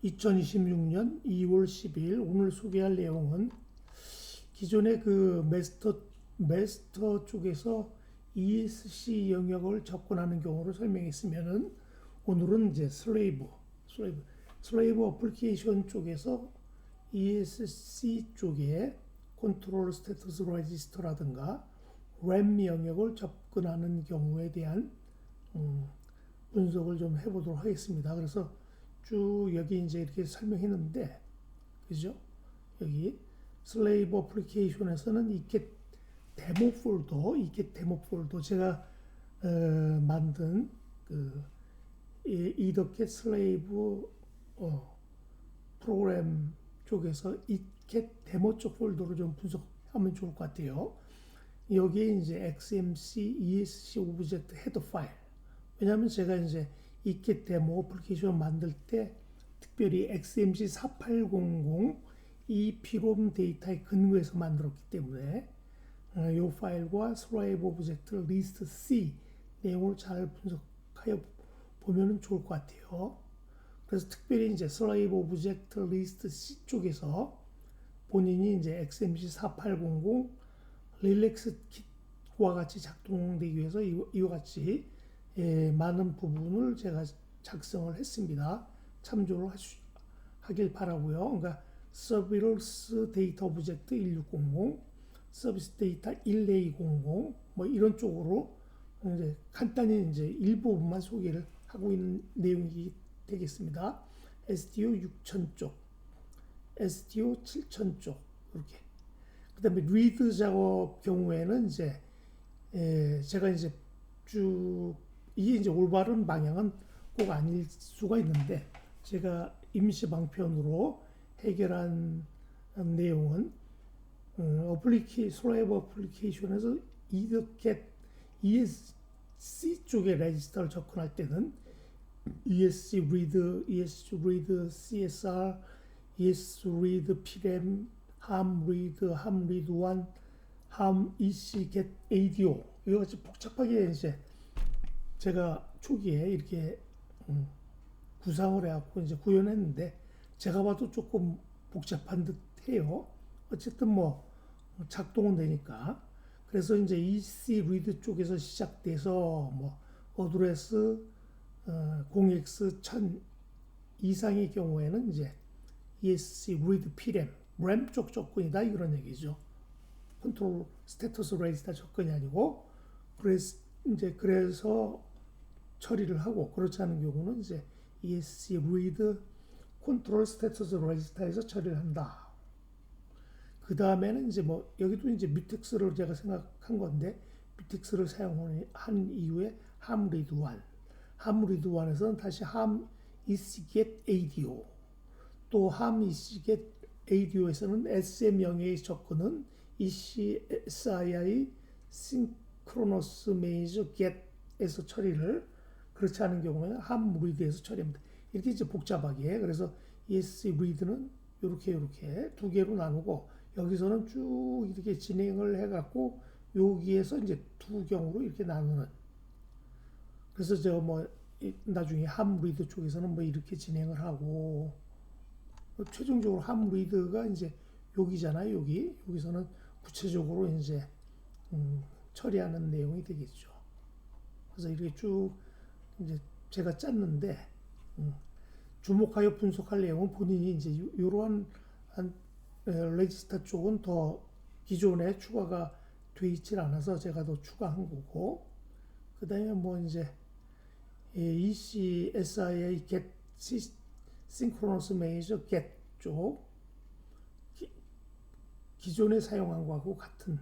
2026년 2월 10일 오늘 소개할 내용은 기존의 그 마스터 쪽에서 ESC 영역을 접근하는 경우를 설명했으면은 오늘은 이제 슬레이브 어플리케이션 쪽에서 ESC 쪽에 컨트롤 스테이터스 레지스터라든가 램 영역을 접근하는 경우에 대한 분석을 좀 해보도록 하겠습니다. 그래서 쭉 여기 이제 이렇게 설명했는데, 그죠? 여기 슬레이브 어플리케이션에서는 이게 데모 폴더 제가 만든 그 이더캣 슬레이브 프로그램 쪽에서 이캣 데모 쪽 폴더를 좀 분석하면 좋을 것 같아요. 여기에 이제 XMC, ESC 오브젝트 헤더 파일. 왜냐하면 제가 이제 이캣 데모 어플리케이션 만들 때 특별히 XMC 4800 이 피롬 데이터에 근거해서 만들었기 때문에 이 파일과 슬레이브 오브젝트 리스트 C 내용을 잘 분석하여 보면 좋을 것 같아요. 그래서 특별히 이제 슬레이브 오브젝트 리스트 C 쪽에서 본인이 이제 XMC 4800 릴렉스 킷과 같이 작동되기 위해서 이와 같이 많은 부분을 제가 작성을 했습니다. 참조를 하길 바라고요. 그러니까 서비스 데이터 오브젝트 1600, 서비스 데이터 1200 뭐 이런 쪽으로 이제 간단히 이제 일부분만 소개를 하고 있는 내용이 되겠습니다. STO 6000 쪽, STO 7000 쪽 이렇게. 그다음에 리드 작업 경우에는 이제 제가 이제 쭉 이게 이제 올바른 방향은 꼭 아닐 수가 있는데 제가 임시 방편으로 해결한 내용은 슬레이브 어플리케이션에서 이렇게 ESC 쪽에 레지스터를 접근할 때는 ESC read, ESC read CSR, ESC read PRAM, ham read, ham read 1, ham EC get ADO 이거 같이 복잡하게 이제 제가 초기에 이렇게 구상을 해갖고 이제 구현했는데 제가 봐도 조금 복잡한 듯해요. 어쨌든 뭐 작동은 되니까. 그래서 이제 EC read 쪽에서 시작돼서 뭐 어드레스 0x1000 이상의 경우에는 이제 ESC read PRAM, 램 쪽 접근이다 이런 얘기죠. 컨트롤 스테이터스 레지스터 접근이 아니고 그래서 처리를 하고 그렇지 않은 경우는 이제 ESC read 컨트롤 스테이터스 레지스터에서 처리를 한다. 그 다음에는 이제 뭐 여기도 이제 뮤텍스를 제가 생각한 건데 뮤텍스를 사용한 이후에 ham read 1, ham read 1에서는 다시 ham EC get ADO 또 ham EC get ADO에서는 SM 영역의 접근은 ECSII synchronous major get에서 처리를 그렇지 않은 경우에는 ham read에서 처리합니다. 이렇게 이제 복잡하게 그래서 ESC read는 이렇게 두 개로 나누고 여기서는 쭉 이렇게 진행을 해갖고 여기에서 이제 두 경우로 이렇게 나누는. 그래서 제가 뭐 나중에 ham read 쪽에서는 뭐 이렇게 진행을 하고 최종적으로 ham read가 이제 여기잖아요. 여기서는 구체적으로 이제 처리하는 내용이 되겠죠. 그래서 이렇게 쭉 이제 제가 짰는데 주목하여 분석할 내용은 본인이 이제 이러한 레지스터 쪽은 더 기존에 추가가 돼 있질 않아서 제가 더 추가한 거고 그 다음에 뭐 이제 ECSIA get synchronous major get 쪽 기존에 사용한 거하고 같은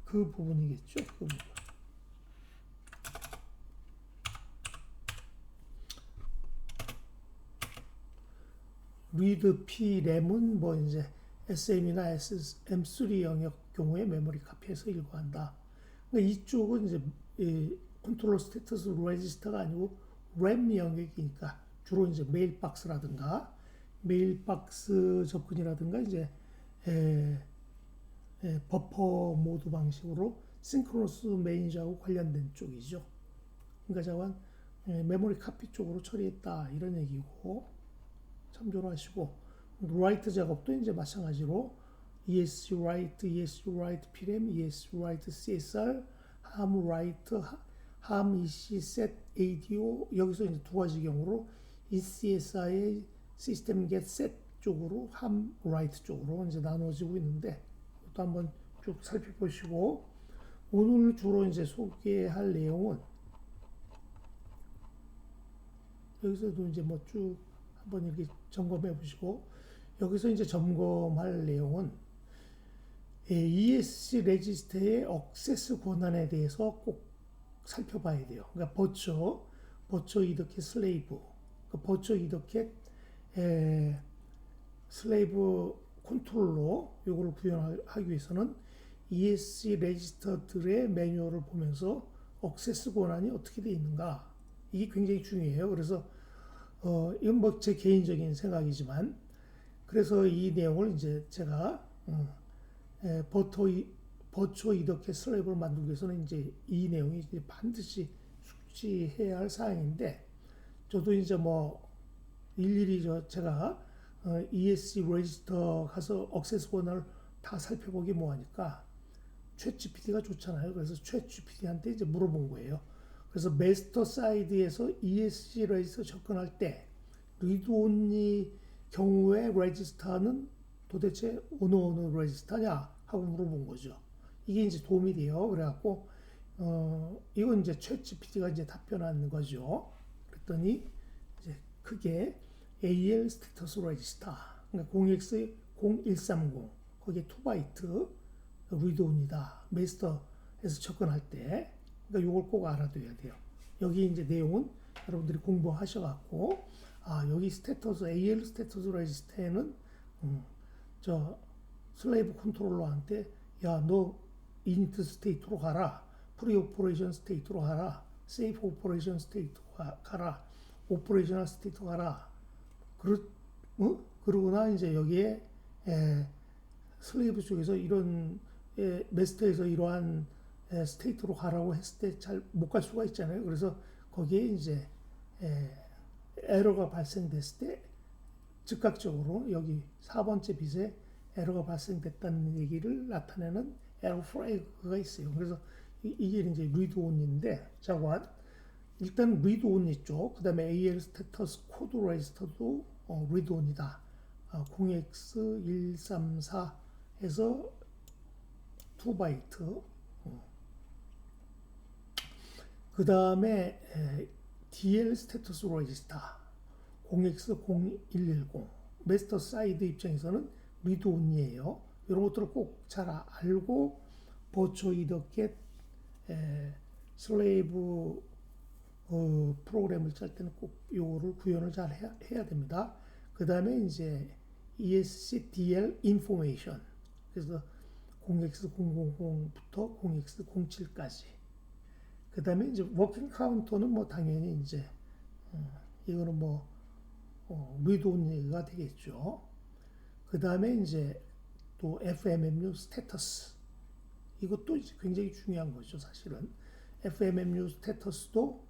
그 부분이겠죠. 그 부분. 리드 PRAM은 뭐 이제 SM이나 SM3 영역 경우에 메모리 카피해서 일구한다. 그러니까 이쪽은 이제 컨트롤 스테이터스 레지스터가 아니고 램 영역이니까 주로 이제 메일박스라든가 메일박스 접근이라든가 이제 버퍼 모드 방식으로 싱크로너스 매니저하고 관련된 쪽이죠. 그러니까 저건 메모리 카피 쪽으로 처리했다 이런 얘기고 참조를 하시고 write 작업도 이제 마찬가지로 ESC write, ESC write PRAM, ESC write CSR, ham write, ham EC set ADO 여기서 이제 두 가지 경우로 ECSI의 시스템 get set 쪽으로 ham write 쪽으로 이제 나눠지고 있는데 또 한번 쭉 살펴보시고 오늘 주로 이제 소개할 내용은 여기서도 이제 뭐 쭉 한번 이렇게 점검해 보시고 여기서 이제 점검할 내용은 ESC 레지스터의 억세스 권한에 대해서 꼭 살펴봐야 돼요. 그러니까 버처 이더캣 슬레이브, 버처 이더캣 슬레이브 컨트롤러 요거를 구현하기 위해서는 ESC 레지스터들의 매뉴얼을 보면서 억세스 권한이 어떻게 되어 있는가 이게 굉장히 중요해요. 그래서 이건 뭐 제 개인적인 생각이지만 그래서 이 내용을 이제 제가 버처 이더캣 슬레이브를 만들기 위해서는 이제 이 내용이 이제 반드시 숙지해야 할 사항인데 저도 이제 뭐 일일이 제가 ESC 레지스터 가서 억세스 권한을 다 살펴보기 뭐하니까 챗GPT가 좋잖아요. 그래서 챗GPT한테 이제 물어본 거예요. 그래서 마스터 사이드에서 ESC 레지스터 접근할 때 리드 온리 경우에 레지스터는 도대체 어느 레지스터냐 하고 물어본 거죠. 이게 이제 도움이 돼요. 그래갖고 이건 이제 챗GPT가 이제 답변하는 거죠. 그랬더니 이제 크게 AL 스테이터스 레지스터 그러니까 0x0130 거기에 2바이트 리드 온이다. 마스터에서 접근할 때 그러니까 이걸 꼭 알아둬야 돼요. 여기 이제 내용은 여러분들이 공부하셔갖고 여기 스테이터스 AL 스테이터스 레지스터에는 저 슬레이브 컨트롤러한테 야 너 이니트 스테이트로 가라, 프리 오퍼레이션 스테이트로 가라, 세이프 오퍼레이션 스테이트로 가라, 오퍼레이셔널 스테이트로 가라. 그러고나 이제 여기에 슬레이브 쪽에서 이런 마스터에서 이러한 스테이트로 가라고 했을 때 잘 못 갈 수가 있잖아요. 그래서 거기에 이제 에러가 발생됐을 때 즉각적으로 여기 4번째 빛에 에러가 발생됐다는 얘기를 나타내는 에러 플래그가 있어요. 그래서 이게 이제 리드 온인데 자관 일단 리드 온이 쪽, 그 다음에 AL 스테이터스 코드 레지스터도 리드 온이다. 0x134에서 2바이트. 그 다음에 DL 스테이터스 레지스터 0x0110 마스터 사이드 입장에서는 리드 온이에요. 이런 것들을 꼭 잘 알고 버처 이더캣 슬레이브 프로그램을 짤 때는 꼭 요거를 구현을 잘 해야 됩니다. 그 다음에 이제 ESC DL 인포메이션 그래서 0x000부터 0x07까지 그 다음에 이제 워킹 카운터는 뭐 당연히 이제 이거는 뭐 리드 온이가 되겠죠. 그 다음에 이제 또 FMMU 스테이터스 이것도 이제 굉장히 중요한 거죠. 사실은 FMMU 스테이터스도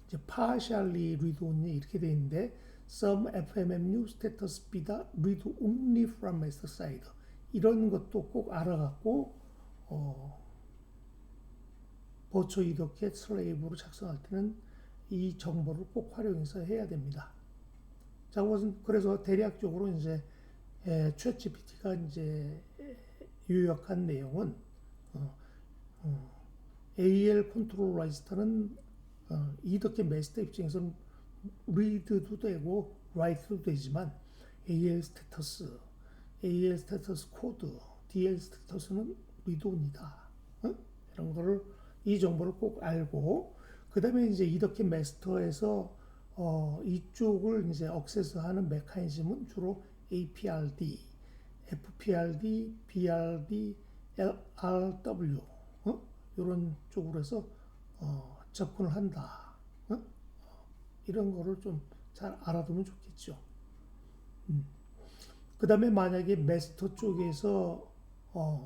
이제 partially read only 이렇게 돼 있는데 some FMMU status b다 read only from master side 이런 것도 꼭 알아갖고 버처 이더캣 슬레이브로 작성할 때는 이 정보를 꼭 활용해서 해야 됩니다. 자, 그래서 대략적으로 이제 챗GPT가 이제 요약한 내용은 AL 컨트롤 레지스터는 이더캣 마스터 입장에서는 read도 되고 write도 되지만 AL 스테이터스 코드, DL 스테이터스는 read only다. 이런 거를 이 정보를 꼭 알고 그 다음에 이제 이더캣 마스터에서 이쪽을 이제 억세스하는 메커니즘은 주로 APRD, FPRD, BRD, RW 이런 쪽으로 해서 접근을 한다. 이런 거를 좀 잘 알아두면 좋겠죠. 그 다음에 만약에 마스터 쪽에서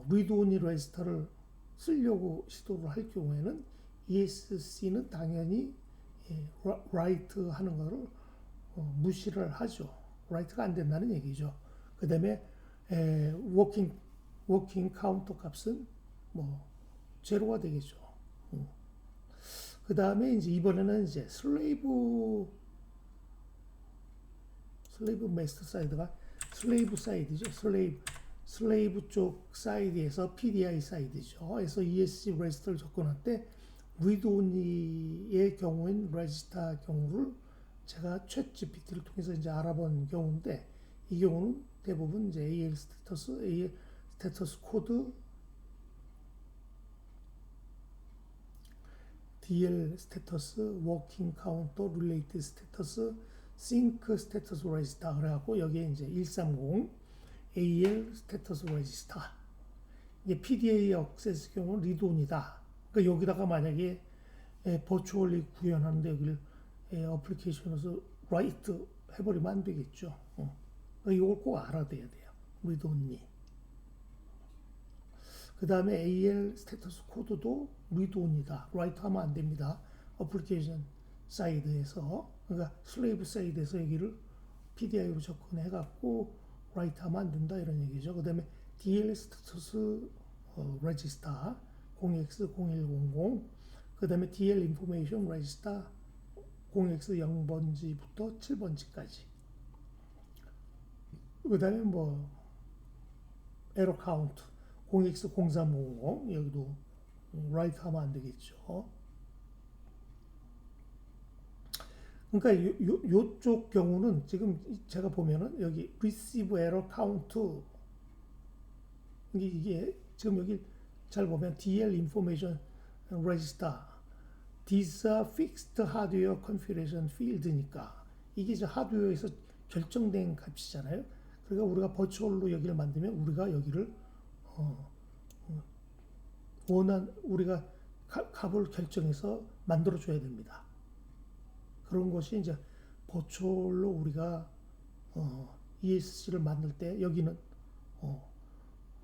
리드 온리 레지스터를 쓰려고 시도를 할 경우에는 ESC는 당연히 write 하는 거를 무시를 하죠. write가 안 된다는 얘기죠. 그 다음에 워킹 카운터 값은 뭐 제로가 되겠죠. 그 다음에 이제 이번에는 이제 슬레이브 마스터 사이드가 슬레이브 사이드죠. 슬레이브 쪽 사이드에서 PDI 사이드죠. 그래서 ESC 레지스터를 접근할 때 read only의 경우인 레지스터 경우를 제가 챗 GPT를 통해서 이제 알아본 경우인데, 이 경우는 대부분 이제 AL 스테터스 코드, DL 스테터스, 워킹 카운터, 릴레이트 스테터스, 싱크 스테터스 레지스터 그래갖고 여기에 이제 130 AL 스테터스 레지스터, 이게 PDA 억세스 경우는 리드온이다. 그러니까 여기다가 만약에 버추얼리 구현하는데 여기를 어플리케이션에서 라이트 해버리면 안 되겠죠. 이걸 꼭 알아둬야 돼요. 리드온리. 그 다음에 AL 스테터스 코드도 리드온이다. 라이트 하면 안 됩니다. 어플리케이션 사이드에서, 그러니까 슬레이브 사이드에서 여기를 PDI로 접근해갖고 라이트 하면 안 된다 이런 얘기죠. 그 다음에 DL 스테터스 레지스터 0x0100, 그 다음에 DL 인포메이션 레지스터 0x0번지부터 7번지까지. 그 다음에 뭐 에러 카운트 0x0300 여기도 라이트 하면 안 되겠죠. 그러니까 요쪽 경우는 지금 제가 보면은 여기 receive error count, 이게 지금 여기 잘 보면 DL information register these are fixed hardware configuration field니까 이게 이제 하드웨어에서 결정된 값이잖아요. 그러니까 우리가 버추얼로 여기를 만들면 우리가 여기를 우리가 값을 결정해서 만들어 줘야 됩니다. 그런 것이 이제 버추얼로 우리가 ESC를 만들 때 여기는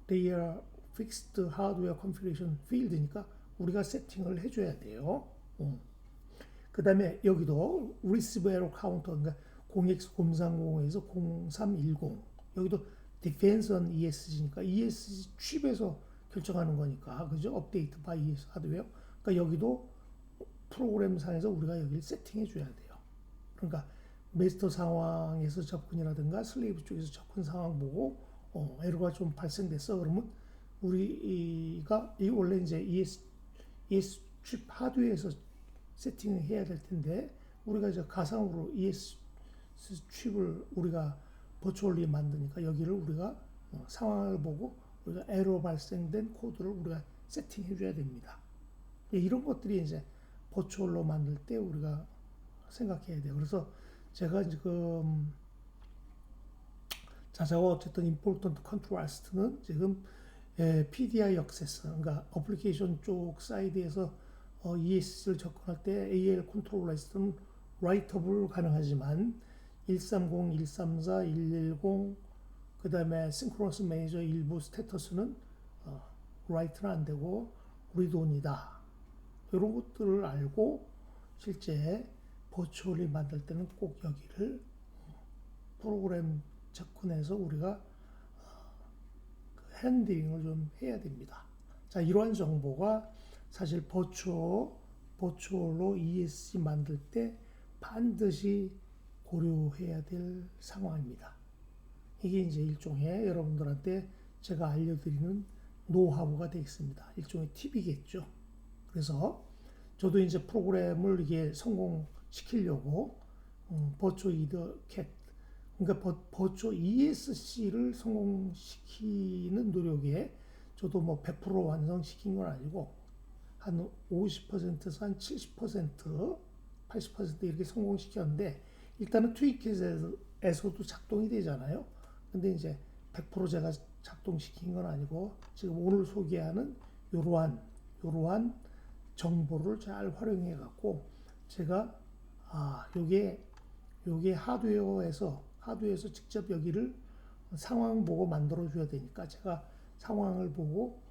they are fixed hardware configuration field니까 우리가 세팅을 해줘야 돼요. 그 다음에 여기도 receive error counter, 그러니까 0x0300에서 0310 여기도 defense on ESC니까 ESC 칩에서 결정하는 거니까, 그죠? update by ESC 하드웨어. 그러니까 여기도 프로그램 상에서 우리가 여기를 세팅해 줘야 돼요. 그러니까 마스터 상황에서 접근이라든가 슬레이브 쪽에서 접근 상황 보고 에러가 좀 발생됐어 그러면 우리가 이 원래 이제 ES 칩 하드웨어에서 세팅을 해야 될 텐데 우리가 이제 가상으로 ES 칩을 우리가 버추얼리 만드니까 여기를 우리가 상황을 보고 우리가 에러 발생된 코드를 우리가 세팅해 줘야 됩니다. 이런 것들이 이제 버추얼로 만들 때 우리가 생각해야 돼요. 그래서 제가 지금 자자가 어쨌든 important contrast는 지금 PDI 액세스, 그러니까 어플리케이션 쪽 사이드에서 ESC를 접근할 때 AL 컨트롤 레지스터는 라이터블 가능하지만 130, 134, 110, 그 다음에 싱크로너스 매니저 일부 스테터스는 라이트는 안 되고 리드온이다. 이런 것들을 알고 실제 버추얼리 만들 때는 꼭 여기를 프로그램 접근해서 우리가 핸들링을 좀 해야 됩니다. 자, 이러한 정보가 사실 버추얼로 ESC 만들 때 반드시 고려해야 될 상황입니다. 이게 이제 일종의 여러분들한테 제가 알려드리는 노하우가 되겠습니다. 일종의 팁이겠죠. 그래서 저도 이제 프로그램을 이게 성공시키려고 버추어 이더 캣, 그러니까 버추어 ESC를 성공시키는 노력에 저도 뭐 100% 완성시킨 건 아니고 한 50%에서 한 70%, 80% 이렇게 성공시켰는데 일단은 트위켓에서도 작동이 되잖아요. 근데 이제 100% 제가 작동시킨 건 아니고 지금 오늘 소개하는 요러한 정보를 잘 활용해 갖고 제가 요게 하드웨어에서 직접 여기를 상황 보고 만들어 줘야 되니까 제가 상황을 보고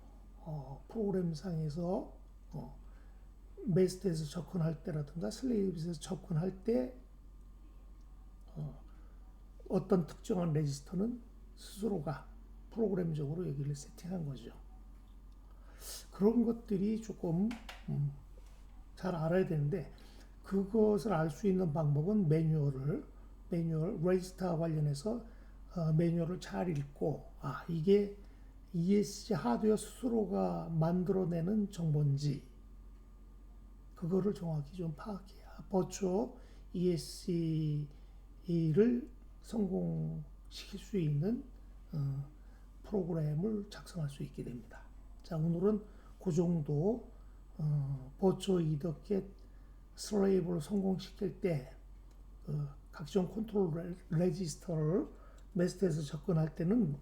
프로그램상에서 메스트에서 접근할 때라든가 슬레이브에서 접근할 때 어떤 특정한 레지스터는 스스로가 프로그램적으로 여기를 세팅한 거죠. 그런 것들이 조금 잘 알아야 되는데, 그것을 알 수 있는 방법은 매뉴얼 레지스터 관련해서 매뉴얼을 잘 읽고, 이게 ESC 하드웨어 스스로가 만들어내는 정보인지 그거를 정확히 좀 파악해야 버추어 ESC를 성공시킬 수 있는 프로그램을 작성할 수 있게 됩니다. 자, 오늘은 그 정도 버추어 이더켓 슬레이브를 성공시킬 때 각종 컨트롤 레지스터를 메스트에서 접근할 때는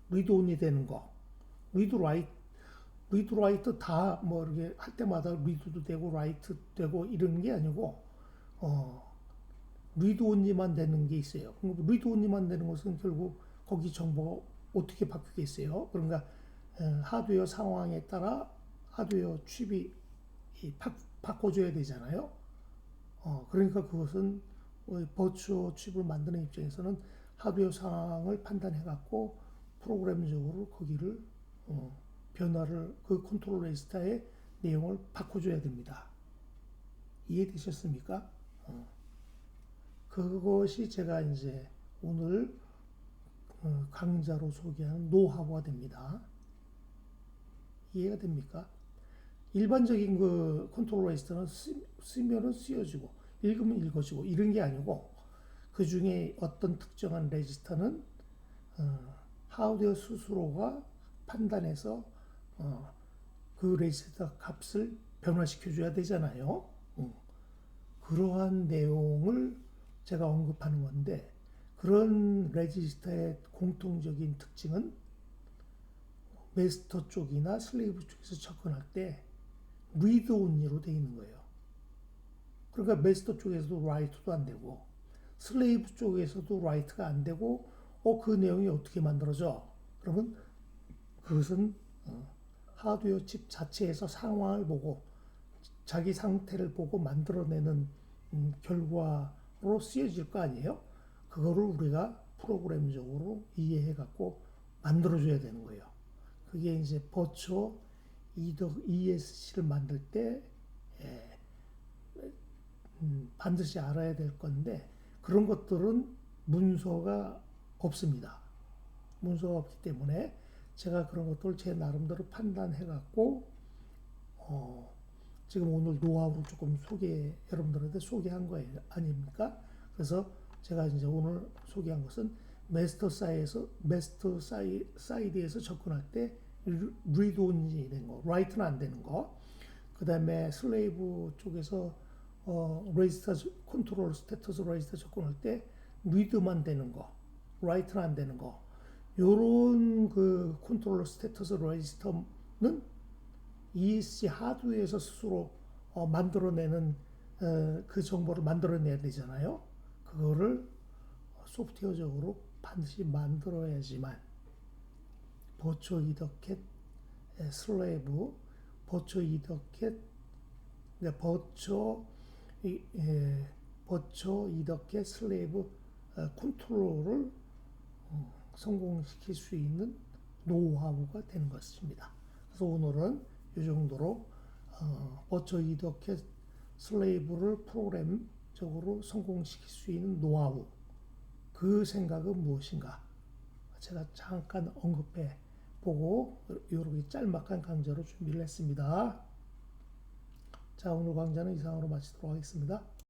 리드 온이 되는 거, 리드 라이트 다 뭐 이렇게 할 때마다 리드도 되고 라이트 되고 이런 게 아니고 리드 온리만 되는 게 있어요. 리드 온리만 되는 것은 결국 거기 정보가 어떻게 바뀌겠어요? 그러니까 하드웨어 상황에 따라 하드웨어 칩이 바꿔줘야 되잖아요. 그러니까 그것은 버추어 칩을 만드는 입장에서는 하드웨어 상황을 판단해 갖고 프로그램적으로 거기를 변화를 그 컨트롤 레지스터의 내용을 바꿔줘야 됩니다. 이해되셨습니까? 그것이 제가 이제 오늘 강좌로 소개하는 노하우가 됩니다. 이해가 됩니까? 일반적인 그 컨트롤 레지스터는 쓰면은 쓰여지고 읽으면 읽어지고 이런 게 아니고, 그 중에 어떤 특정한 레지스터는 하드웨어 스스로가 판단해서 그 레지스터 값을 변화시켜 줘야 되잖아요. 그러한 내용을 제가 언급하는 건데, 그런 레지스터의 공통적인 특징은 메스터 쪽이나 슬레이브 쪽에서 접근할 때 리드 온리로 되어 있는 거예요. 그러니까 메스터 쪽에서도 라이트도 안 되고 슬레이브 쪽에서도 라이트가 안 되고 그 내용이 어떻게 만들어져? 그러면 그것은 하드웨어 칩 자체에서 상황을 보고 자기 상태를 보고 만들어내는 결과로 쓰여질 거 아니에요? 그거를 우리가 프로그램적으로 이해해 갖고 만들어줘야 되는 거예요. 그게 이제 버추어 ESC를 만들 때 반드시 알아야 될 건데, 그런 것들은 문서가 없습니다. 문서가 없기 때문에 제가 그런 것들을 제 나름대로 판단해 갖고 지금 오늘 노하우를 조금 여러분들한테 소개한 거예요, 아닙니까? 그래서 제가 이제 오늘 소개한 것은 메스터 사이드에서 접근할 때 리드 온이 되는 거, 라이트는 안 되는 거, 그 다음에 슬레이브 쪽에서 레지스터 컨트롤 스테터스 레지스터 접근할 때 리드만 되는 거, 라이트는 안 되는 거, 요런 그 컨트롤 스테터스 레지스터는 ESC 하드웨어에서 스스로 만들어내는 그 정보를 만들어내야 되잖아요. 그거를 소프트웨어적으로 반드시 만들어야지만 버추어 이더켓 슬레이브, 버추어 이더켓, 버추어 이더켓 슬레이브 컨트롤을 성공시킬 수 있는 노하우가 되는 것입니다. 그래서 오늘은 이 정도로 버추어 이더켓 슬레이브를 프로그램적으로 성공시킬 수 있는 노하우, 그 생각은 무엇인가 제가 잠깐 언급해 보고 이렇게 짤막한 강좌로 준비를 했습니다. 자, 오늘 강좌는 이상으로 마치도록 하겠습니다.